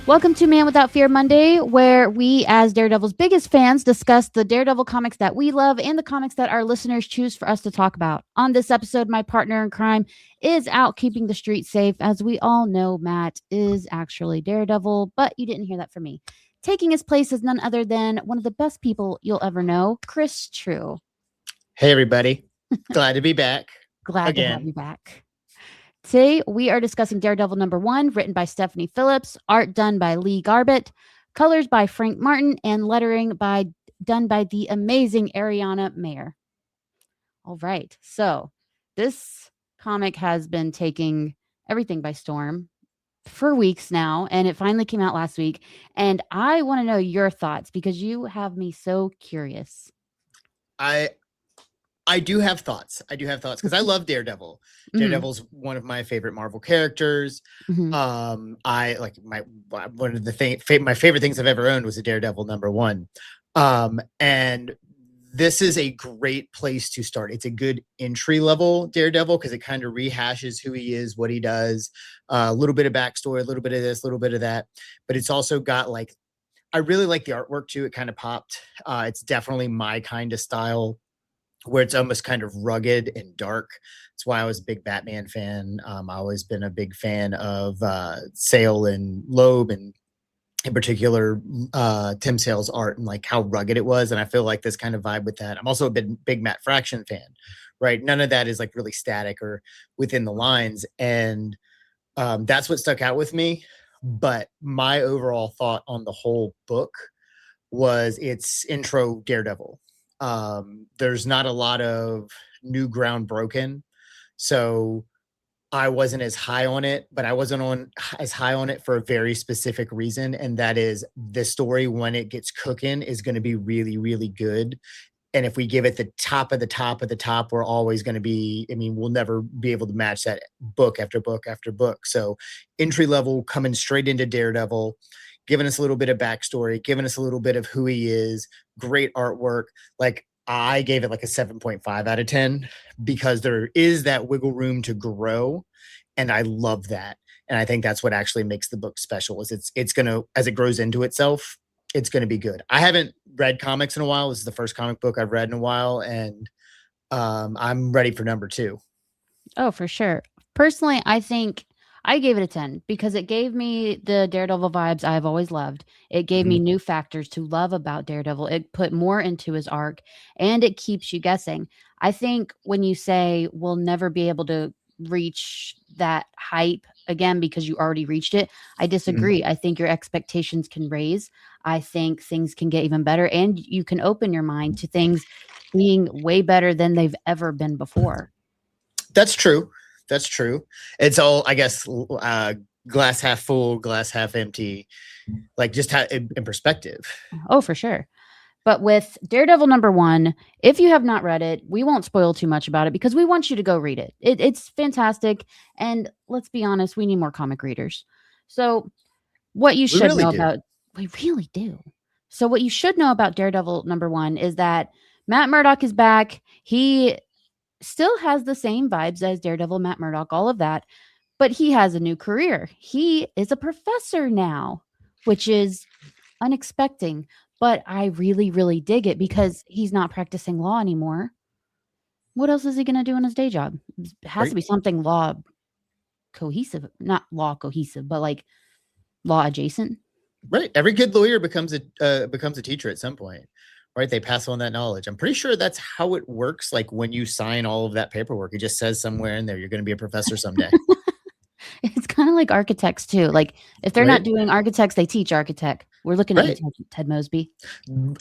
Welcome to Man Without Fear Monday, where we, as Daredevil's biggest fans, discuss the Daredevil comics that we love and the comics that our listeners choose for us to talk about. On this episode, my partner in crime is out keeping the streets safe. As we all know, Matt is actually Daredevil, but you didn't hear that from me. Taking his place is none other than one of the best people you'll ever know, Chris True. Hey, everybody. Glad to be back. Glad to have you back. Today, we are discussing Daredevil #1, written by Stephanie Phillips, art done by Lee Garbett, colors by Frank Martin, and lettering done by the amazing Ariana Mayer. All right, so this comic has been taking everything by storm for weeks now, and it finally came out last week, and I want to know your thoughts because you have me so curious. I do have thoughts. Because I love Daredevil. Daredevil's one of my favorite Marvel characters. I like one of the my favorite things I've ever owned was a Daredevil #1. And this is a great place to start. It's a good entry level Daredevil because it kind of rehashes who he is, what he does, a little bit of backstory, a little bit of this, a little bit of that. But it's also got I really like the artwork too. It kind of popped. It's definitely my kind of style, where it's almost kind of rugged and dark. That's why I was a big Batman fan. I've always been a big fan of Sale and Loeb, and in particular Tim Sale's art and how rugged it was. And I feel like this kind of vibe with that. I'm also a big Matt Fraction fan, right? None of that is really static or within the lines. And that's what stuck out with me. But my overall thought on the whole book was its intro Daredevil. There's not a lot of new ground broken, so I wasn't as high on it, but I wasn't as high on it for a very specific reason, and that is the story, when it gets cooking, is going to be really, really good. And if we give it the top of the top of the top, we're always going to be, we'll never be able to match that book after book after book. So entry level, coming straight into Daredevil, giving us a little bit of backstory, giving us a little bit of who he is, great artwork. I gave it a 7.5 out of 10 because there is that wiggle room to grow. And I love that. And I think that's what actually makes the book special, is it's going to, as it grows into itself, it's going to be good. I haven't read comics in a while. This is the first comic book I've read in a while. And I'm ready for #2. Oh, for sure. Personally, I think I gave it a 10 because it gave me the Daredevil vibes I've always loved. It gave me new factors to love about Daredevil. It put more into his arc, and it keeps you guessing. I think when you say we'll never be able to reach that hype again because you already reached it, I disagree. I think your expectations can raise. I think things can get even better, and you can open your mind to things being way better than they've ever been before. That's true. It's all, I guess, glass half full, glass half empty, just in perspective. Oh, for sure. But with Daredevil #1, if you have not read it, we won't spoil too much about it because we want you to go read it. It's fantastic. And let's be honest, we need more comic readers. So what you should know about, we really do. So what you should know about Daredevil #1 is that Matt Murdock is back. He still has the same vibes as Daredevil, Matt Murdock, all of that, but he has a new career. He is a professor now, which is unexpected, but I really, really dig it because he's not practicing law anymore. What else is he going to do in his day job? It has to be something law cohesive, not law cohesive, but law adjacent. Right. Every good lawyer becomes a teacher at some point. Right, they pass on that knowledge. I'm pretty sure that's how it works. When you sign all of that paperwork, it just says somewhere in there you're going to be a professor someday. It's kind of like architects too. If they're not doing architects, they teach architect. We're looking at you, Ted Mosby.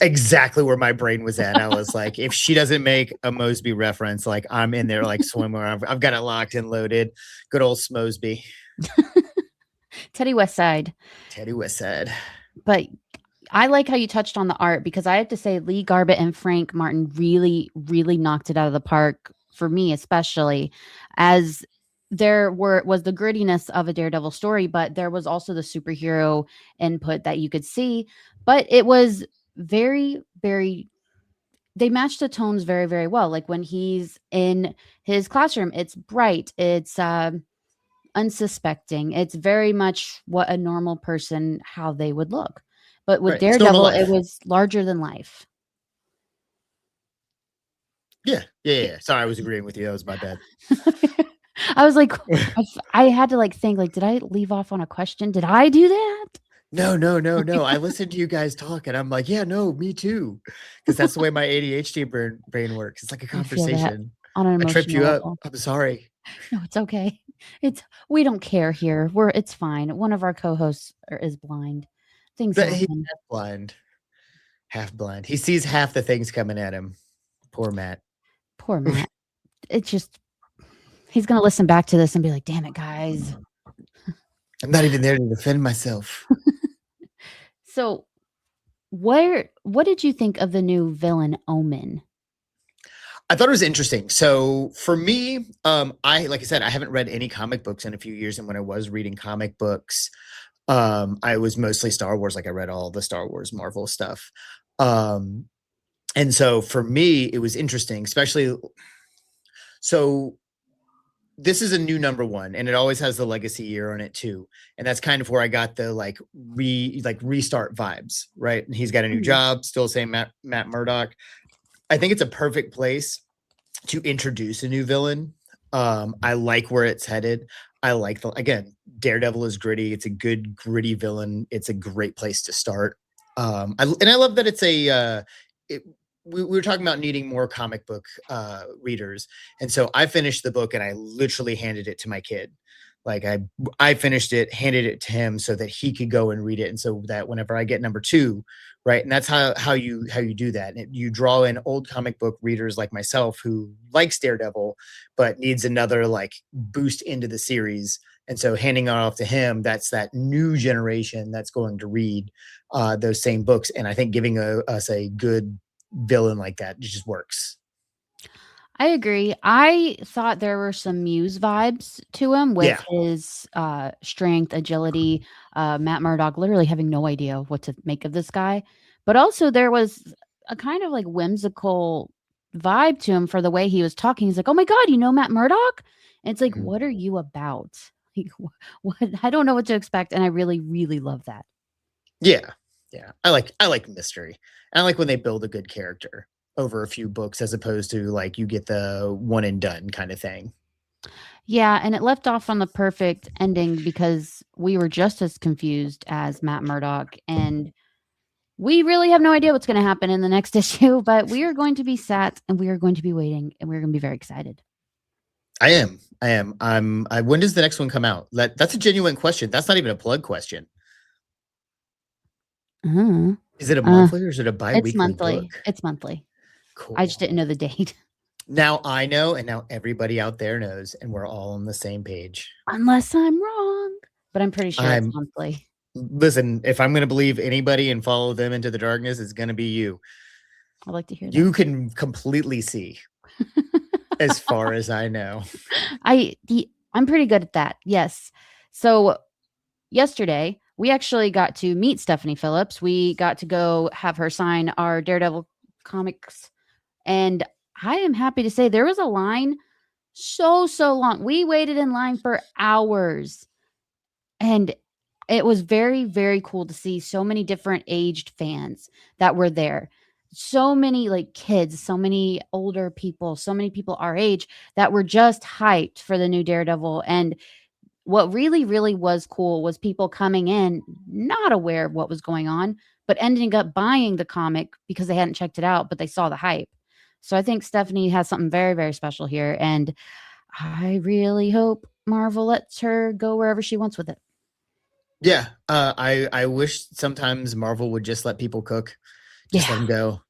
Exactly where my brain was at. I was like, if she doesn't make a Mosby reference, I'm in there swimmer. I've got it locked and loaded. Good old Smosby. Teddy Westside. But I like how you touched on the art because I have to say Lee Garbett and Frank Martin really, really knocked it out of the park for me especially, as was the grittiness of a Daredevil story, but there was also the superhero input that you could see. But it was very, very, they matched the tones very, very well. Like when he's in his classroom, it's bright, it's unsuspecting. It's very much what a normal person, how they would look. But with Right. It's normal Daredevil, it life. was larger than life. Yeah. Sorry, I was agreeing with you. That was my bad. I was like, I had to like think, like, did I leave off on a question? Did I do that? No. I listened to you guys talk and I'm like, yeah, no, me too. Because that's the way my ADHD brain works. It's like a I feel that conversation. on an I tripped emotional you up. level. I'm sorry. No, it's okay. We don't care here. It's fine. One of our co-hosts is blind. Things But he's happen. half blind. He sees half the things coming at him. Poor Matt. Poor Matt. It's just, he's gonna listen back to this and be like, damn it, guys. I'm not even there to defend myself. So what did you think of the new villain Omen? I thought it was interesting. So for me, like I said, I haven't read any comic books in a few years. And when I was reading comic books, I was mostly Star Wars. Like I read all the Star Wars Marvel stuff. And so for me, it was interesting, especially. So this is a new number one, and it always has the legacy year on it too. And that's kind of where I got the restart vibes, right? And he's got a new job, still saying Matt Murdock. I think it's a perfect place to introduce a new villain. I like where it's headed. I like again, Daredevil is gritty. It's a good gritty villain. It's a great place to start. I love that it's we were talking about needing more comic book readers. And so I finished the book and I literally handed it to my kid. Like I finished it, handed it to him so that he could go and read it. And so that whenever I get number 2, right. And that's how you do that. And you draw in old comic book readers like myself who likes Daredevil, but needs another like boost into the series. And so handing it off to him, that's that new generation that's going to read those same books. And I think giving us a good villain like that just works. I agree. I thought there were some Muse vibes to him with his strength, agility, Matt Murdock literally having no idea what to make of this guy. But also there was a kind of like whimsical vibe to him for the way he was talking. He's like, oh my God, you know Matt Murdock? And it's like, what are you about? Like, what? I don't know what to expect. And I really, really love that. Yeah. I like mystery. I like when they build a good character over a few books as opposed to like you get the one and done kind of thing. Yeah, and it left off on the perfect ending because we were just as confused as Matt Murdock, and we really have no idea what's going to happen in the next issue, but we are going to be sat and we are going to be waiting and we're going to be very excited. I am. When does the next one come out? That's a genuine question. That's not even a plug question. Is it a monthly or is it a bi-weekly? It's monthly. book? It's monthly. Cool. I just didn't know the date. Now I know, and now everybody out there knows, and we're all on the same page. Unless I'm wrong, but I'm pretty sure it's monthly. Listen, if I'm going to believe anybody and follow them into the darkness, it's going to be you. I'd like to hear that. You can completely see, as far as I know. I'm pretty good at that. Yes. So yesterday, we actually got to meet Stephanie Phillips. We got to go have her sign our Daredevil comics. And I am happy to say there was a line so long. We waited in line for hours. And it was very, very cool to see so many different aged fans that were there. So many like kids, so many older people, so many people our age that were just hyped for the new Daredevil. And what really, really was cool was people coming in not aware of what was going on, but ending up buying the comic because they hadn't checked it out, but they saw the hype. So I think Stephanie has something very, very special here. And I really hope Marvel lets her go wherever she wants with it. Yeah. I wish sometimes Marvel would just let people cook. Just let them go.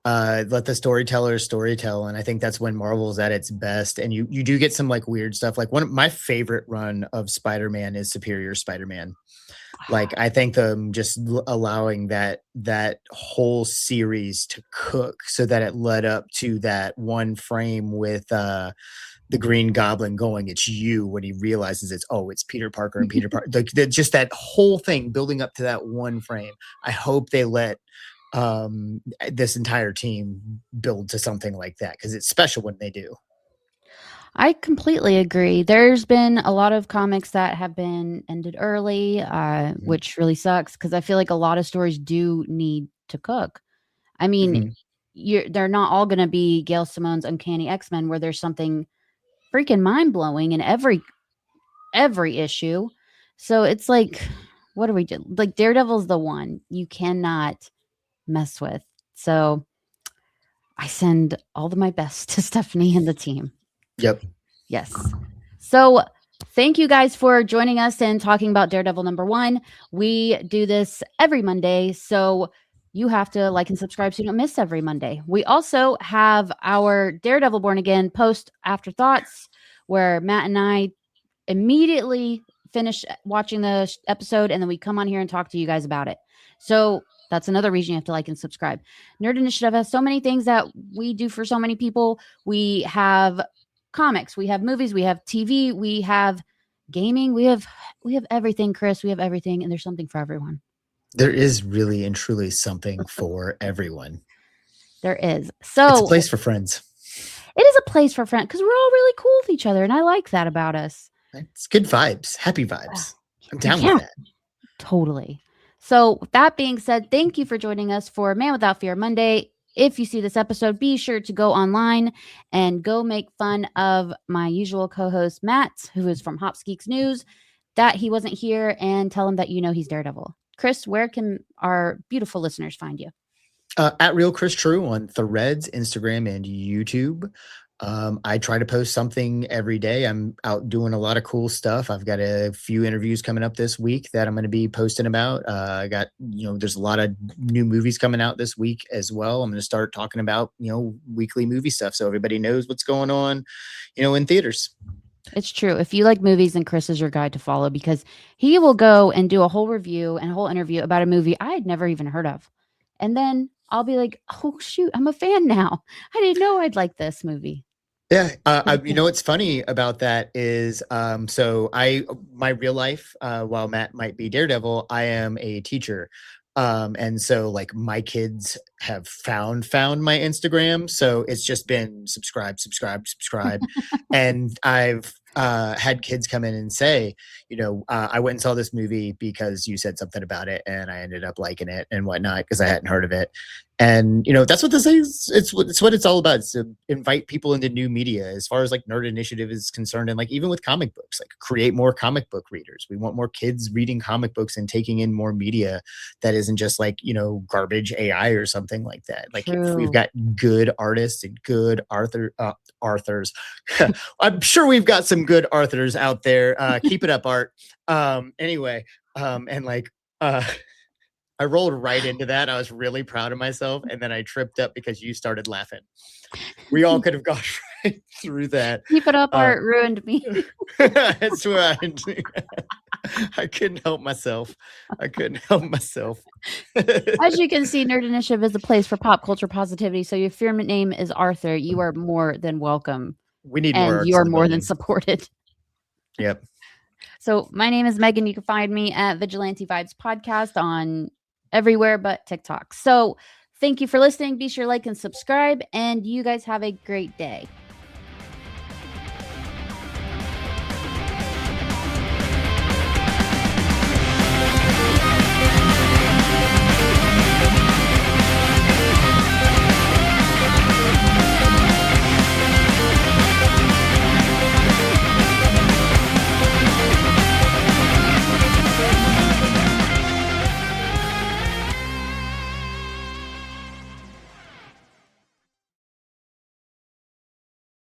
Let the storytellers storytell. And I think that's when Marvel's at its best. And you do get some like weird stuff. Like one of my favorite run of Spider-Man is Superior Spider-Man. Like, I think them just allowing that whole series to cook so that it led up to that one frame with the Green Goblin going, "It's you," when he realizes it's Peter Parker and Peter Parker. Like, just that whole thing building up to that one frame. I hope they let this entire team build to something like that, because it's special when they do. I completely agree. There's been a lot of comics that have been ended early, which really sucks because I feel like a lot of stories do need to cook. I mean, they're not all going to be Gail Simone's Uncanny X-Men, where there's something freaking mind blowing in every issue. So it's like, what do we do? Like, Daredevil's the one you cannot mess with. So I send all of my best to Stephanie and the team. Yep. Yes. So thank you guys for joining us and talking about Daredevil #1. We do this every Monday, so you have to like and subscribe so you don't miss every Monday. We also have our Daredevil Born Again post afterthoughts, where Matt and I immediately finish watching the episode, and then we come on here and talk to you guys about it. So that's another reason you have to like and subscribe. Nerd Initiative has so many things that we do for so many people. We have comics, we have movies, we have TV, we have gaming, we have everything, Chris. We have everything, and there's something for everyone. There is really and truly something for everyone. There is. So it's a place for friends. It is a place for friends because we're all really cool with each other, and I like that about us. It's good vibes, happy vibes. I'm down with that. Totally. So with that being said, thank you for joining us for Man Without Fear Monday. If you see this episode, be sure to go online and go make fun of my usual co-host, Matt, who is from Hops Geeks News, that he wasn't here, and tell him that you know he's Daredevil. Chris, where can our beautiful listeners find you? At Real Chris True on Threads, Instagram, and YouTube. I try to post something every day. I'm out doing a lot of cool stuff. I've got a few interviews coming up this week that I'm going to be posting about. I got, there's a lot of new movies coming out this week as well. I'm going to start talking about, weekly movie stuff so everybody knows what's going on, in theaters. It's true. If you like movies, then Chris is your guy to follow, because he will go and do a whole review and a whole interview about a movie I had never even heard of. And then I'll be like, oh, shoot, I'm a fan now. I didn't know I'd like this movie. Yeah. What's funny about that is, my real life, while Matt might be Daredevil, I am a teacher. And so like my kids have found my Instagram. So it's just been subscribe. And I've had kids come in and say, I went and saw this movie because you said something about it and I ended up liking it and whatnot because I hadn't heard of it. And, that's what this is. It's what it's all about. It's to invite people into new media as far as like Nerd Initiative is concerned. And like, even with comic books, like create more comic book readers. We want more kids reading comic books and taking in more media that isn't just like, garbage AI or something like that. Like if we've got good artists and good authors, I'm sure we've got some good authors out there. Keep it up, Art. I rolled right into that. I was really proud of myself. And then I tripped up because you started laughing. We all could have gone right through that. Keep it up, Art ruined me. I swear I couldn't help myself. As you can see, Nerd Initiative is a place for pop culture positivity. So if your name is Arthur, you are more than welcome. We need more. And you are more than supported. Yep. So my name is Megan. You can find me at Vigilante Vibes Podcast on everywhere but TikTok. So thank you for listening. Be sure to like and subscribe, and you guys have a great day.